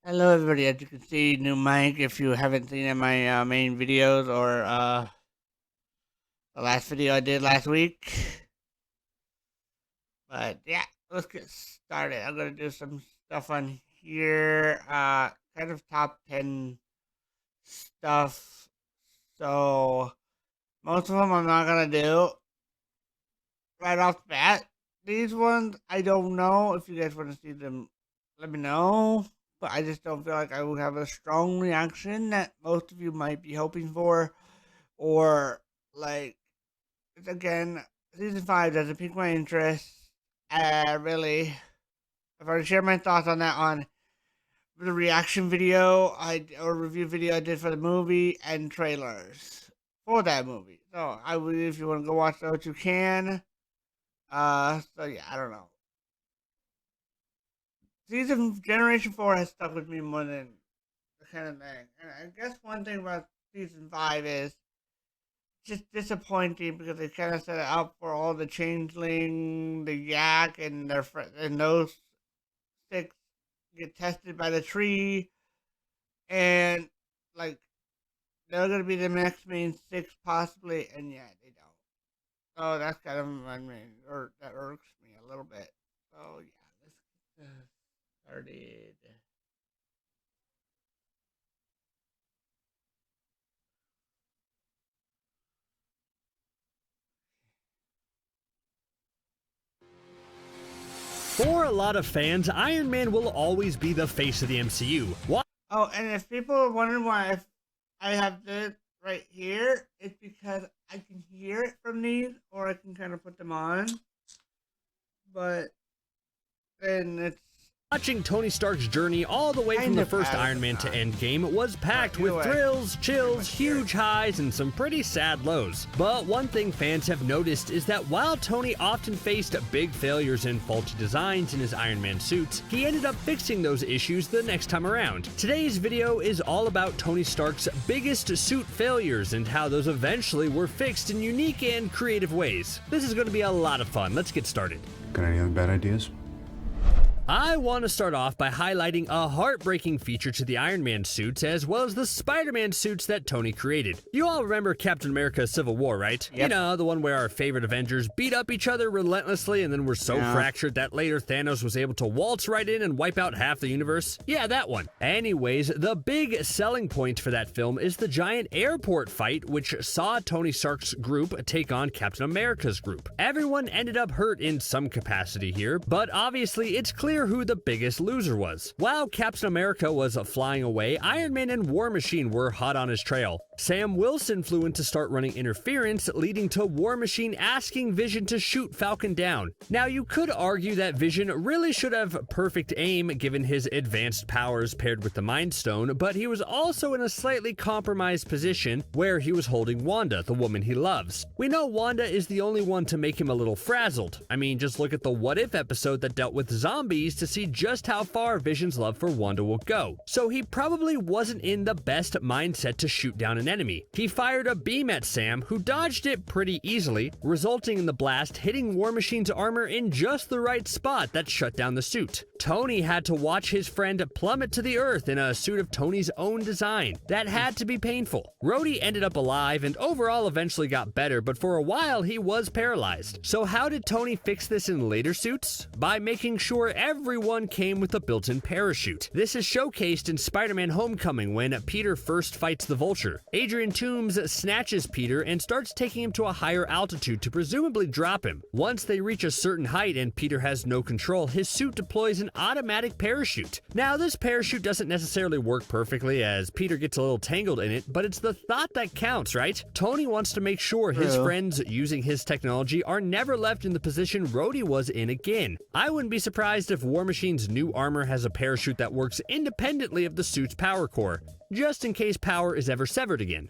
Hello, everybody. As you can see, new mic. If you haven't seen my main videos or the last video I did last week, but yeah, let's get started. I'm gonna do some stuff on here, kind of top 10 stuff. So most of them I'm not gonna do right off the bat. These ones I don't know. If you guys want to see them, let me know. But I just don't feel like I would have a strong reaction that most of you might be hoping for, or like again, season 5 doesn't pique my interest. Really, I've already shared my thoughts on that on the reaction video or review video I did for the movie and trailers for that movie. So I would, if you want to go watch those, you can. So yeah, I don't know. Season Generation 4 has stuck with me more than the kind of thing. And I guess one thing about season 5 is just disappointing because they kind of set it up for all the changeling, the yak, and their and those six get tested by the tree, and like they're gonna be the next main six possibly, and yeah, they don't. So that's kind of or that irks me a little bit. So yeah, let's get started. For a lot of fans, Iron Man will always be the face of the MCU. Why? Oh, and if people are wondering why I have this right here, it's because I can hear it from these, or I can kind of put them on. But then it's Watching Tony Stark's journey all the way from the first Iron Man to Endgame was packed with thrills, chills, huge highs, and some pretty sad lows. But one thing fans have noticed is that while Tony often faced big failures and faulty designs in his Iron Man suits, he ended up fixing those issues the next time around. Today's video is all about Tony Stark's biggest suit failures and how those eventually were fixed in unique and creative ways. This is going to be a lot of fun. Let's get started. Got any other bad ideas? I want to start off by highlighting a heartbreaking feature to the Iron Man suits as well as the Spider-Man suits that Tony created. You all remember Captain America Civil War, right? Yep. You know, the one where our favorite Avengers beat up each other relentlessly and then were so fractured that later Thanos was able to waltz right in and wipe out half the universe? Yeah, that one. Anyways, the big selling point for that film is the giant airport fight which saw Tony Stark's group take on Captain America's group. Everyone ended up hurt in some capacity here, but obviously it's clear who the biggest loser was. While Captain America was flying away, Iron Man and War Machine were hot on his trail. Sam Wilson flew in to start running interference, leading to War Machine asking Vision to shoot Falcon down. Now, you could argue that Vision really should have perfect aim given his advanced powers paired with the Mind Stone, but he was also in a slightly compromised position where he was holding Wanda, the woman he loves. We know Wanda is the only one to make him a little frazzled. I mean, just look at the What If episode that dealt with zombies to see just how far Vision's love for Wanda will go. So he probably wasn't in the best mindset to shoot down an enemy. He fired a beam at Sam, who dodged it pretty easily, resulting in the blast hitting War Machine's armor in just the right spot that shut down the suit. Tony had to watch his friend plummet to the earth in a suit of Tony's own design. That had to be painful. Rhodey ended up alive and overall eventually got better, but for a while he was paralyzed. So how did Tony fix this in later suits? By making sure everyone came with a built-in parachute. This is showcased in Spider-Man Homecoming when Peter first fights the Vulture. Adrian Toomes snatches Peter and starts taking him to a higher altitude to presumably drop him. Once they reach a certain height and Peter has no control, his suit deploys an automatic parachute. Now, this parachute doesn't necessarily work perfectly as Peter gets a little tangled in it, but it's the thought that counts, right? Tony wants to make sure his friends using his technology are never left in the position Rhodey was in again. I wouldn't be surprised if War Machine's new armor has a parachute that works independently of the suit's power core, just in case power is ever severed again.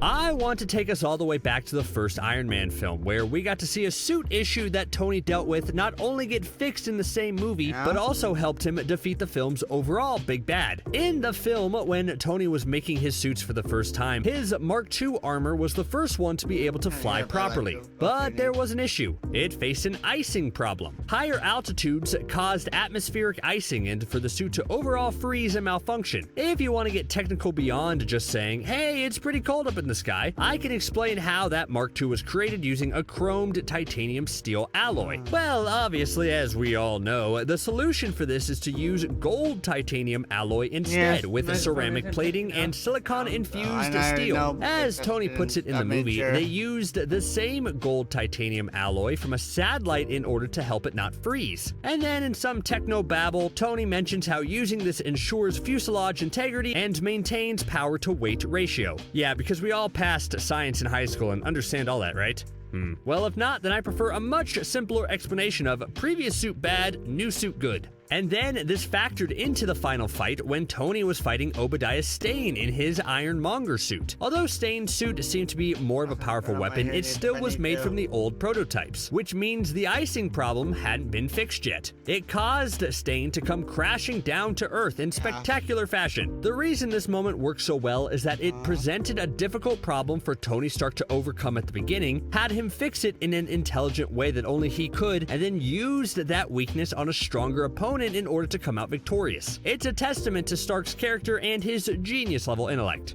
I want to take us all the way back to the first Iron Man film, where we got to see a suit issue that Tony dealt with not only get fixed in the same movie, but also helped him defeat the film's overall big bad. In the film, when Tony was making his suits for the first time, his Mark II armor was the first one to be able to fly properly. But there was an issue. It faced an icing problem. Higher altitudes caused atmospheric icing, and for the suit to overall freeze and malfunction. If you want to get technical beyond just saying, hey, it's pretty cold up in the sky, I can explain how that Mark II was created using a chromed titanium steel alloy. Well, obviously, as we all know, the solution for this is to use gold titanium alloy instead, with ceramic plating and silicon-infused steel. As Tony puts it in the movie, they used the same gold titanium alloy from a satellite in order to help it not freeze. And then in some techno babble, Tony mentions how using this ensures fuselage integrity and maintains power to weight ratio. Yeah, because we all passed science in high school and understand all that, right? Well, if not, then I prefer a much simpler explanation of previous suit bad, new suit good. And then this factored into the final fight when Tony was fighting Obadiah Stane in his Ironmonger suit. Although Stane's suit seemed to be more of a powerful weapon, it still was made from the old prototypes, which means the icing problem hadn't been fixed yet. It caused Stane to come crashing down to Earth in spectacular fashion. The reason this moment worked so well is that it presented a difficult problem for Tony Stark to overcome at the beginning, had him fix it in an intelligent way that only he could, and then used that weakness on a stronger opponent in order to come out victorious. It's a testament to Stark's character and his genius-level intellect.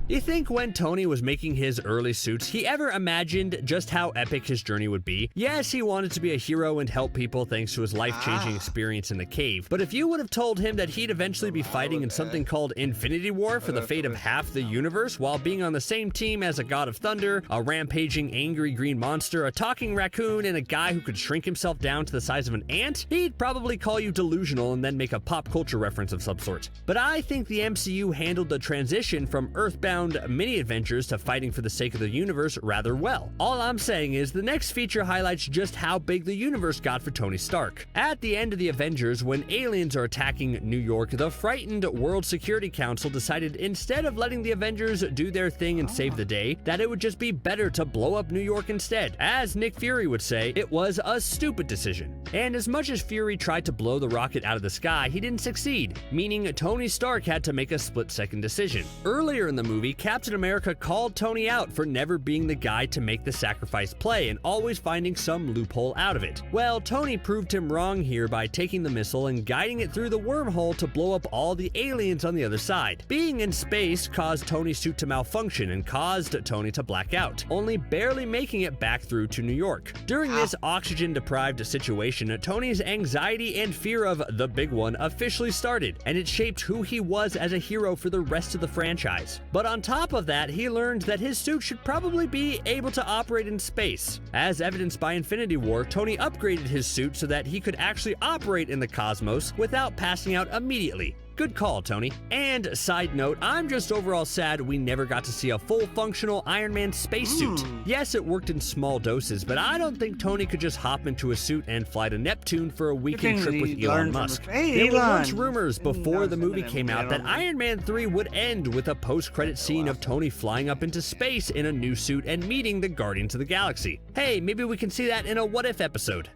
You think when Tony was making his early suits, he ever imagined just how epic his journey would be? Yes, he wanted to be a hero and help people thanks to his life-changing experience in the cave, but if you would have told him that he'd eventually be fighting in something called Infinity War for the fate of half the universe while being on the same team as a god of thunder, a rampaging angry green monster, a talking raccoon, and a guy who could shrink himself down to the size of an ant, he'd probably call you delusional and then make a pop culture reference of some sort. But I think the MCU handled the transition from Earthbound mini-adventures to fighting for the sake of the universe rather well. All I'm saying is the next feature highlights just how big the universe got for Tony Stark. At the end of the Avengers, when aliens are attacking New York, the frightened World Security Council decided instead of letting the Avengers do their thing and save the day, that it would just be better to blow up New York instead. As Nick Fury would say, it was a stupid decision. And as much as Fury tried to blow the rocket out of the sky, he didn't succeed, meaning Tony Stark had to make a split-second decision. Earlier in the movie, Captain America called Tony out for never being the guy to make the sacrifice play and always finding some loophole out of it. Well, Tony proved him wrong here by taking the missile and guiding it through the wormhole to blow up all the aliens on the other side. Being in space caused Tony's suit to malfunction and caused Tony to black out, only barely making it back through to New York. During this oxygen-deprived situation, Tony's anxiety and fear of the big one officially started, and it shaped who he was as a hero for the rest of the franchise. But on top of that, he learned that his suit should probably be able to operate in space. As evidenced by Infinity War, Tony upgraded his suit so that he could actually operate in the cosmos without passing out immediately. Good call, Tony. And side note, I'm just overall sad we never got to see a full functional Iron Man spacesuit. Yes, it worked in small doses, but I don't think Tony could just hop into a suit and fly to Neptune for a weekend trip with Elon Musk. There were once rumors before the movie came out that Iron Man 3 would end with a post-credit scene of Tony flying up into space in a new suit and meeting the Guardians of the Galaxy. Hey, maybe we can see that in a What If episode.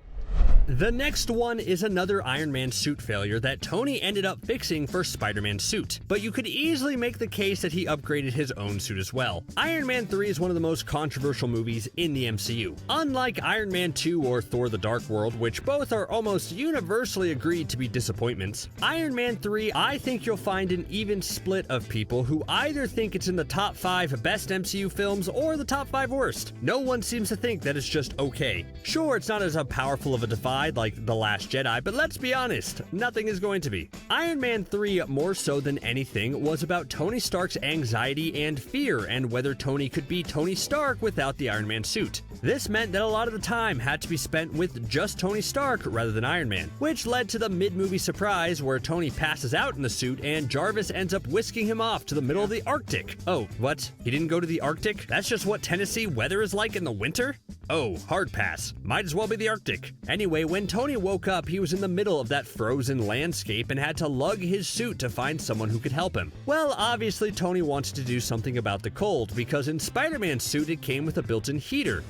The next one is another Iron Man suit failure that Tony ended up fixing for Spider-Man's suit, but you could easily make the case that he upgraded his own suit as well. Iron Man 3 is one of the most controversial movies in the MCU. Unlike Iron Man 2 or Thor: The Dark World, which both are almost universally agreed to be disappointments, Iron Man 3, I think you'll find an even split of people who either think it's in the top 5 best MCU films or the top 5 worst. No one seems to think that it's just okay. Sure, it's not as powerful of a divide like The Last Jedi, but let's be honest, nothing is going to be. Iron Man 3, more so than anything, was about Tony Stark's anxiety and fear and whether Tony could be Tony Stark without the Iron Man suit. This meant that a lot of the time had to be spent with just Tony Stark rather than Iron Man, which led to the mid-movie surprise where Tony passes out in the suit and Jarvis ends up whisking him off to the middle of the Arctic. Oh, what? He didn't go to the Arctic? That's just what Tennessee weather is like in the winter? Oh, hard pass. Might as well be the Arctic. Anyway, when Tony woke up, he was in the middle of that frozen landscape and had to lug his suit to find someone who could help him. Well, obviously, Tony wants to do something about the cold, because in Spider-Man's suit, it came with a built-in heater.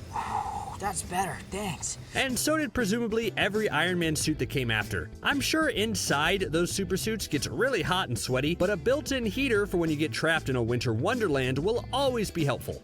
That's better, thanks. And so did presumably every Iron Man suit that came after. I'm sure inside those super suits gets really hot and sweaty, but a built-in heater for when you get trapped in a winter wonderland will always be helpful.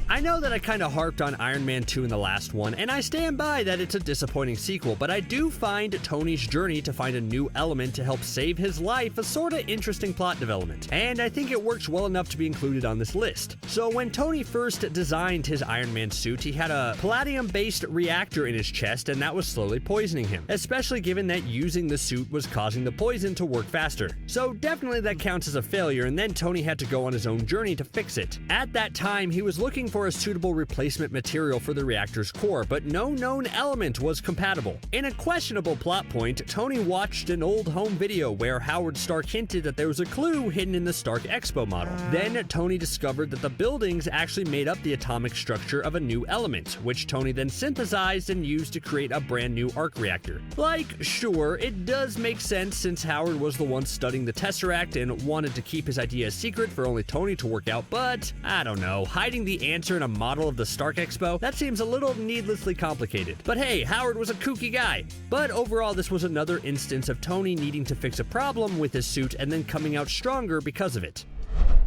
I know that I kinda harped on Iron Man 2 in the last one, and I stand by that it's a disappointing sequel, but I do find Tony's journey to find a new element to help save his life a sorta interesting plot development, and I think it works well enough to be included on this list. So when Tony first designed his Iron Man suit, he had a palladium-based reactor in his chest, and that was slowly poisoning him, especially given that using the suit was causing the poison to work faster. So definitely that counts as a failure, and then Tony had to go on his own journey to fix it. At that time, he was looking for a suitable replacement material for the reactor's core, but no known element was compatible. In a questionable plot point, Tony watched an old home video where Howard Stark hinted that there was a clue hidden in the Stark Expo model. Then Tony discovered that the buildings actually made up the atomic structure of a new element, which Tony then synthesized and used to create a brand new arc reactor. Like, sure, it does make sense since Howard was the one studying the Tesseract and wanted to keep his idea a secret for only Tony to work out, but I don't know, hiding the answer in a model of the Stark Expo? That seems a little needlessly complicated. But hey, Howard was a kooky guy. But overall, this was another instance of Tony needing to fix a problem with his suit and then coming out stronger because of it.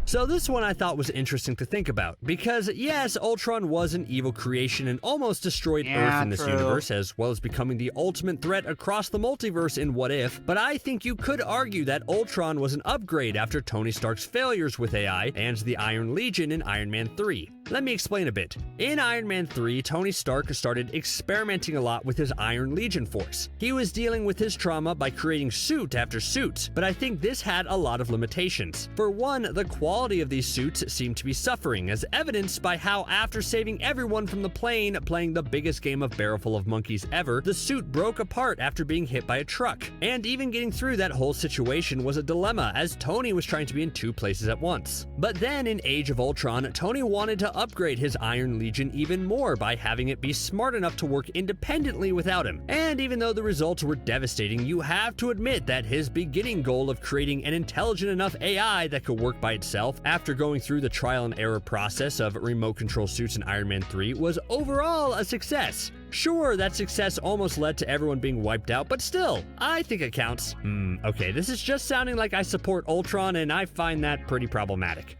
So this one I thought was interesting to think about, because yes, Ultron was an evil creation and almost destroyed Earth in this universe, as well as becoming the ultimate threat across the multiverse in What If, but I think you could argue that Ultron was an upgrade after Tony Stark's failures with AI and the Iron Legion in Iron Man 3. Let me explain a bit. In Iron Man 3, Tony Stark started experimenting a lot with his Iron Legion force. He was dealing with his trauma by creating suit after suit, but I think this had a lot of limitations. For one, the quality of these suits seemed to be suffering, as evidenced by how after saving everyone from the plane playing the biggest game of barrel full of monkeys ever, the suit broke apart after being hit by a truck. And even getting through that whole situation was a dilemma, as Tony was trying to be in two places at once. But then in Age of Ultron, Tony wanted to upgrade his Iron Legion even more by having it be smart enough to work independently without him. And even though the results were devastating, you have to admit that his beginning goal of creating an intelligent enough AI that could work by itself after going through the trial and error process of remote control suits in Iron Man 3 was overall a success. Sure, that success almost led to everyone being wiped out, but still, I think it counts. Okay, this is just sounding like I support Ultron, and I find that pretty problematic.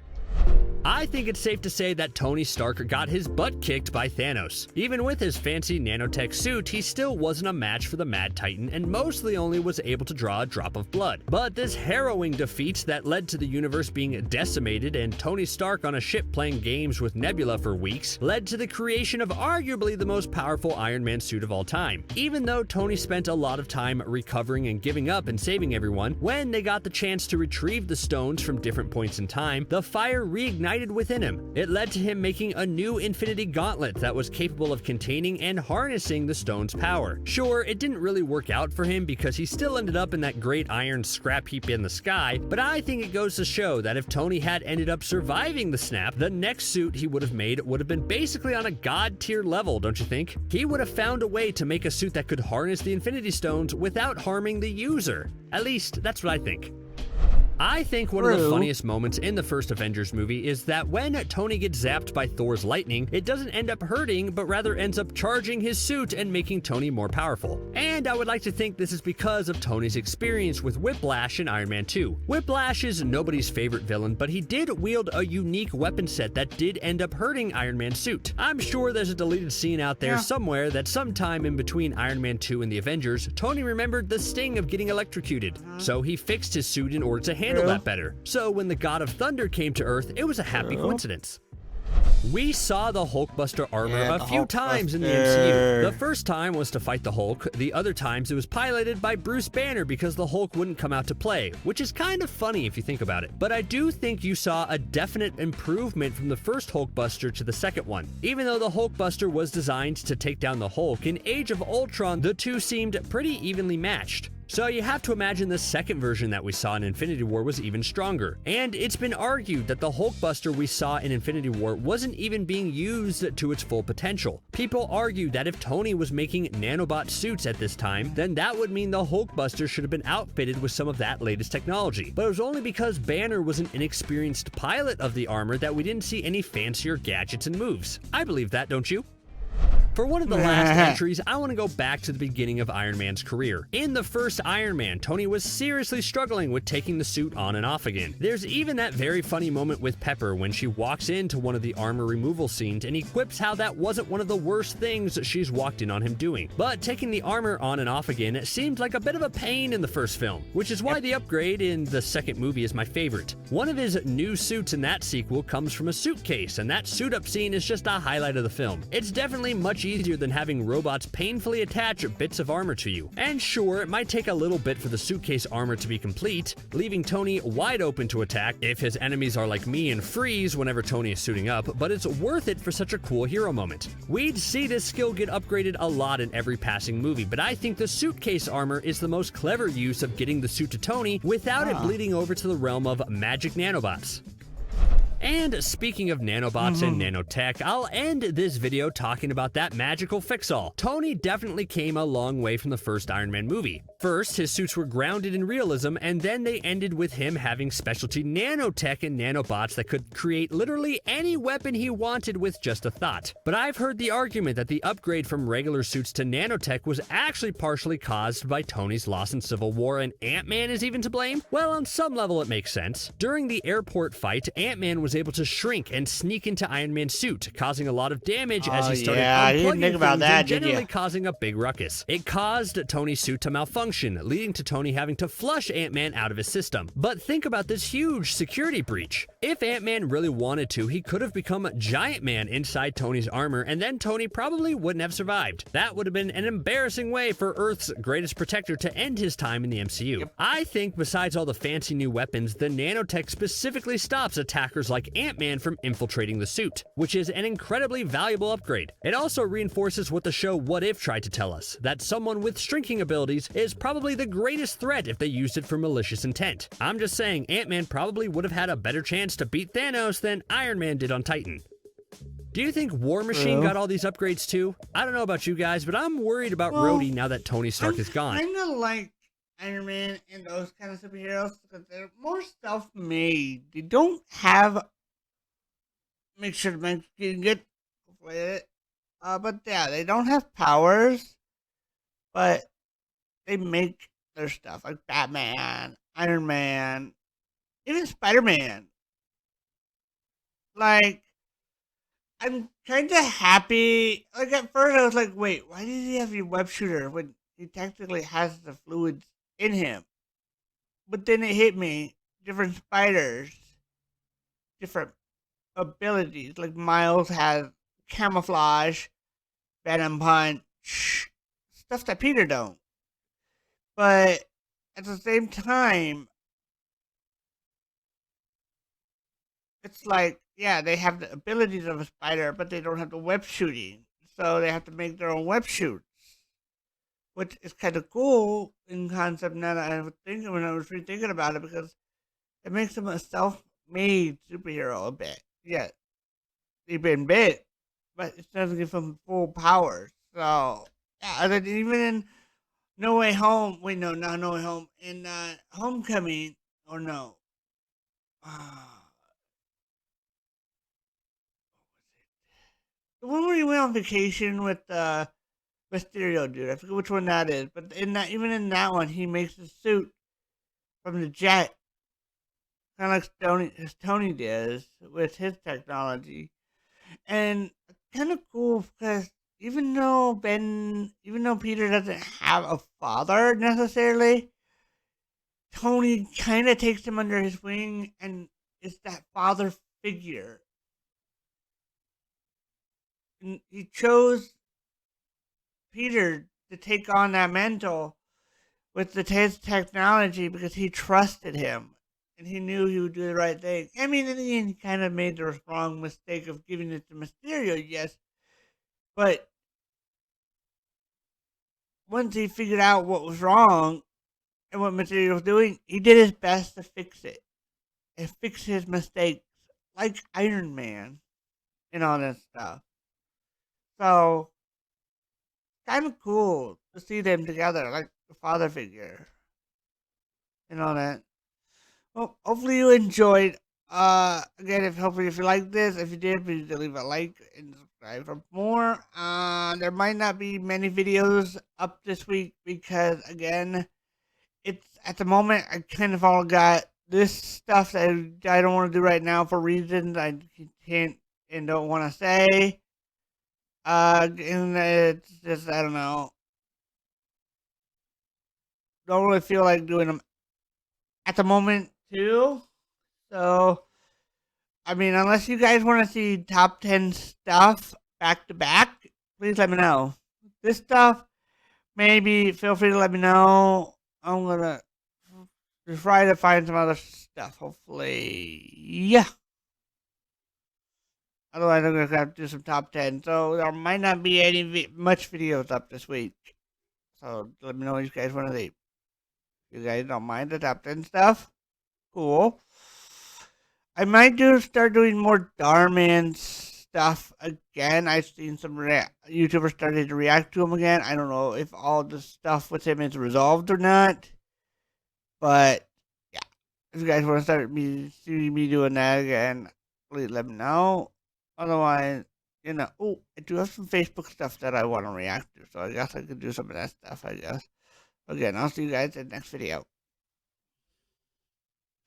I think it's safe to say that Tony Stark got his butt kicked by Thanos. Even with his fancy nanotech suit, he still wasn't a match for the Mad Titan and mostly only was able to draw a drop of blood. But this harrowing defeat that led to the universe being decimated and Tony Stark on a ship playing games with Nebula for weeks led to the creation of arguably the most powerful Iron Man suit of all time. Even though Tony spent a lot of time recovering and giving up and saving everyone, when they got the chance to retrieve the stones from different points in time, the fire reignited within him. It led to him making a new Infinity Gauntlet that was capable of containing and harnessing the stone's power. Sure, it didn't really work out for him because he still ended up in that great iron scrap heap in the sky, but I think it goes to show that if Tony had ended up surviving the snap, the next suit he would have made would have been basically on a god tier level, don't you think? He would have found a way to make a suit that could harness the Infinity Stones without harming the user. At least, that's what I think. I think one of the funniest moments in the first Avengers movie is that when Tony gets zapped by Thor's lightning, it doesn't end up hurting, but rather ends up charging his suit and making Tony more powerful. And I would like to think this is because of Tony's experience with Whiplash in Iron Man 2. Whiplash is nobody's favorite villain, but he did wield a unique weapon set that did end up hurting Iron Man's suit. I'm sure there's a deleted scene out there somewhere that sometime in between Iron Man 2 and the Avengers, Tony remembered the sting of getting electrocuted. So he fixed his suit in order to handle that better. So when the God of Thunder came to Earth, it was a happy coincidence. We saw the Hulkbuster armor a few times in the MCU. The first time was to fight the Hulk, the other times it was piloted by Bruce Banner because the Hulk wouldn't come out to play, which is kind of funny if you think about it. But I do think you saw a definite improvement from the first Hulkbuster to the second one. Even though the Hulkbuster was designed to take down the Hulk, in Age of Ultron, the two seemed pretty evenly matched. So you have to imagine the second version that we saw in Infinity War was even stronger. And it's been argued that the Hulkbuster we saw in Infinity War wasn't even being used to its full potential. People argue that if Tony was making nanobot suits at this time, then that would mean the Hulkbuster should have been outfitted with some of that latest technology. But it was only because Banner was an inexperienced pilot of the armor that we didn't see any fancier gadgets and moves. I believe that, don't you? For one of the last entries, I want to go back to the beginning of Iron Man's career. In the first Iron Man, Tony was seriously struggling with taking the suit on and off again. There's even that very funny moment with Pepper when she walks into one of the armor removal scenes and he quips how that wasn't one of the worst things she's walked in on him doing. But taking the armor on and off again seemed like a bit of a pain in the first film, which is why the upgrade in the second movie is my favorite. One of his new suits in that sequel comes from a suitcase, and that suit-up scene is just a highlight of the film. It's definitely much easier than having robots painfully attach bits of armor to you. And sure, it might take a little bit for the suitcase armor to be complete, leaving Tony wide open to attack if his enemies are like me and freeze whenever Tony is suiting up, but it's worth it for such a cool hero moment. We'd see this skill get upgraded a lot in every passing movie, but I think the suitcase armor is the most clever use of getting the suit to Tony without it bleeding over to the realm of magic nanobots. And speaking of nanobots and nanotech, I'll end this video talking about that magical fix-all. Tony definitely came a long way from the first Iron Man movie. First, his suits were grounded in realism, and then they ended with him having specialty nanotech and nanobots that could create literally any weapon he wanted with just a thought. But I've heard the argument that the upgrade from regular suits to nanotech was actually partially caused by Tony's loss in Civil War, and Ant-Man is even to blame? Well, on some level it makes sense. During the airport fight, Ant-Man was able to shrink and sneak into Iron Man's suit, causing a lot of damage as he started unplugging things and generally causing a big ruckus. It caused Tony's suit to malfunction, leading to Tony having to flush Ant-Man out of his system. But think about this huge security breach. If Ant-Man really wanted to, he could have become Giant Man inside Tony's armor, and then Tony probably wouldn't have survived. That would have been an embarrassing way for Earth's greatest protector to end his time in the MCU. I think besides all the fancy new weapons, the nanotech specifically stops attackers like Ant-Man from infiltrating the suit, which is an incredibly valuable upgrade. It also reinforces what the show What If tried to tell us, that someone with shrinking abilities is probably the greatest threat if they used it for malicious intent. I'm just saying, Ant-Man probably would have had a better chance to beat Thanos than Iron Man did on Titan. Do you think War Machine got all these upgrades too? I don't know about you guys, but I'm worried about Rhodey now that Tony Stark is gone. I kind of like Iron Man and those kind of superheroes because they're more self-made. They don't have... Make sure to make get with it. But yeah, they don't have powers, but they make their stuff like Batman, Iron Man, even Spider-Man. Like, I'm kind of happy. Like, at first I was like, wait, why does he have a web shooter when he technically has the fluids in him? But then it hit me, different spiders, different abilities. Like Miles has camouflage, venom punch, stuff that Peter don't. But at the same time, it's like, yeah, they have the abilities of a spider, but they don't have the web shooting. So they have to make their own web shoots, which is kind of cool in concept now that I was thinking when I was rethinking about it, because it makes them a self-made superhero a bit. Yeah, they've been bit, but it doesn't give them full power. So, yeah, and then even in No Way Home, wait, no, not No Way Home, in Homecoming, or no, the one where he went on vacation with Mysterio dude, I forget which one that is, but in that, even in that one, he makes a suit from the jet, kind of like Tony does with his technology. And kind of cool because even though Peter doesn't have a father necessarily, Tony kind of takes him under his wing and is that father figure. And he chose Peter to take on that mantle with his technology because he trusted him. And he knew he would do the right thing. I mean, in the end, he kind of made the wrong mistake of giving it to Mysterio, yes. But once he figured out what was wrong, and what Mysterio's doing, he did his best to fix it and fix his mistakes, like Iron Man and all that stuff. So, kind of cool to see them together, like the father figure and all that. Well, hopefully you enjoyed. Again, if you like this, if you did, please leave a like and subscribe for more. There might not be many videos up this week because again, it's at the moment I kind of all got this stuff that I don't want to do right now for reasons I can't and don't want to say. And it's just I don't know. Don't really feel like doing them at the moment too. So I mean, unless you guys want to see top 10 stuff back to back, please let me know. This stuff, maybe feel free to let me know. I'm gonna try to find some other stuff. Hopefully, yeah. Otherwise, I'm gonna have to do some top 10. So there might not be much videos up this week. So let me know what you guys want to see. You guys don't mind the top 10 stuff? Cool. I might start doing more Darman stuff again. I've seen some YouTubers started to react to him again. I don't know if all the stuff with him is resolved or not. But yeah, if you guys want to see me doing that again, please let me know. Otherwise, oh, I do have some Facebook stuff that I want to react to, so I guess I could do some of that stuff. I guess. Again, I'll see you guys in the next video.